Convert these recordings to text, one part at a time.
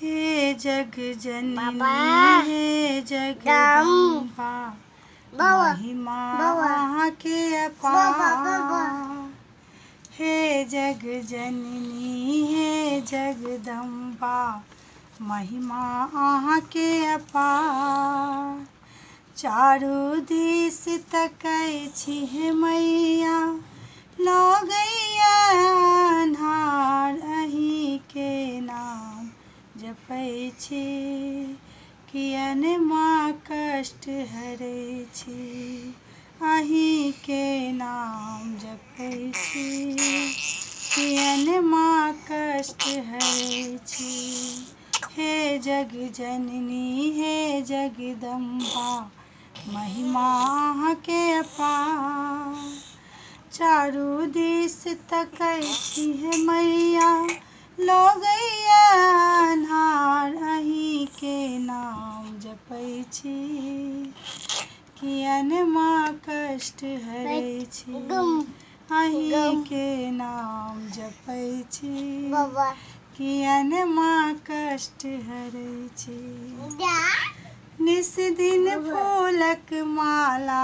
हे जग जननी हे जगदम्बा महिमा आके अपार। हे जग जननी हे जगदम्बा महिमा आके अपार। चारू दिस तकै छी हे मैया लगैया अन्हार। अहीं के नाम जपै छी कियन माँ कष्ट हरै छी। अहीं के नाम जपै छी कियन माँ कष्ट हरै छी। हे जग जननी हे जगदम्बा महिमा आके अपार। चारू दिस तकै छी हे मैया लगैया अन्हार। अहीं के नाम जपै छी कियन माँ कष्ट हरै छी। अहीं के नाम जपै छी कियन माँ कष्ट हरै छी। निस दिन फूलक माला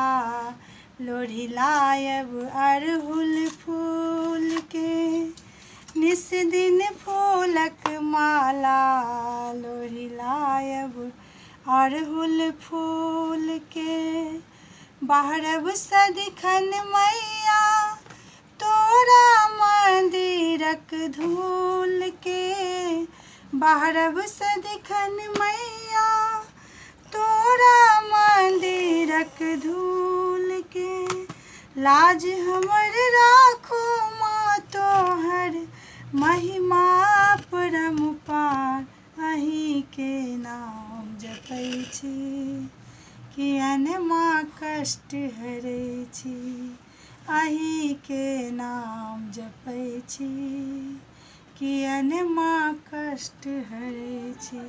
लोढ़िलायब अड़हुल फूल के। निस दिन फूलक माला लोढ़िलायब अड़हुल फूल के। बाहरब सदिखन मैया तोरा मंदिरक धूल के। बाहरब सदिखन मैया तोरा मंदिरक धूल के। लाज हमर राखो माँ तोहर महिमा परम्पार। अहीं के नाम जपै छी कियन माँ कष्ट हरै छी। अहीं के नाम जपै छी कियन माँ कष्ट हरै छी।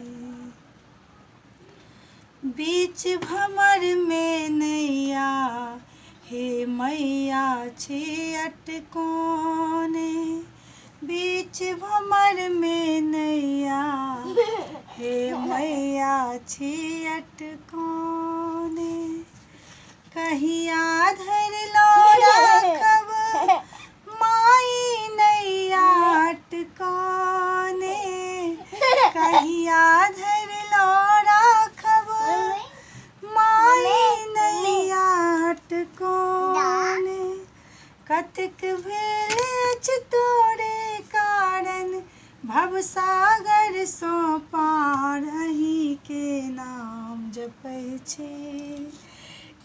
बीच भंवर में नैया हे मैया छी अटकोने। बीच भंवर में नैया हे मैया छी अटकोने। कहिया धरि लो राखब माई नैया अटकोने। कहिया धरि लो राखब माई नैया अटकोने। कतेक भेल अछि तोरे कारण भवसागर सो पार। अहीं के नाम जपै छी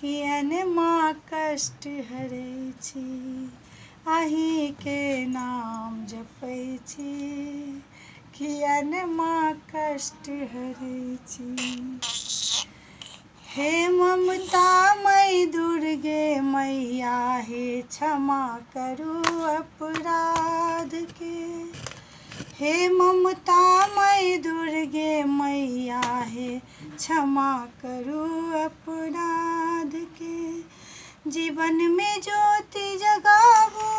कियन माँ कष्ट हरै छी। अहीं के नाम जपै छी कियन माँ कष्ट हरै छी। हे ममतामयी दुर्गे मैया हे क्षमा करू अपराध के। हे ममतामयी दुर्गे मैया हे क्षमा करू अपराध के। जीवन में ज्योति जगावो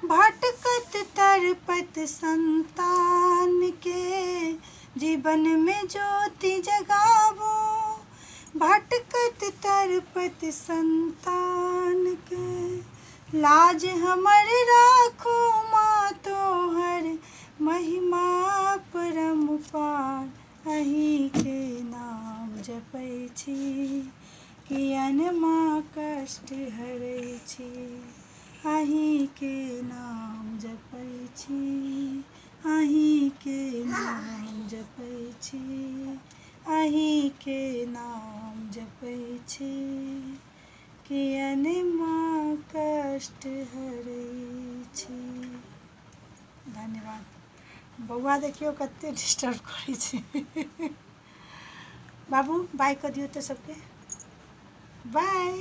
भटकत तड़पत संतान के। जीवन में ज्योति जगावो भटकत तड़पत संतान के। लाज हमर राखो माँ तोहर महिमा परम्पार। अहीं के नाम जपै छी कियन माँ कष्ट हरै छी। अहीं के नाम जपै छी अहीं के नाम जपै छी अहीं के नाम जपै छी कियन माँ कष्ट हरै छी। धन्यवाद। बौआ देखियो कते डिस्टर्ब करै छै। बाबू बाय कऽ दियौ तऽ सबके बाय।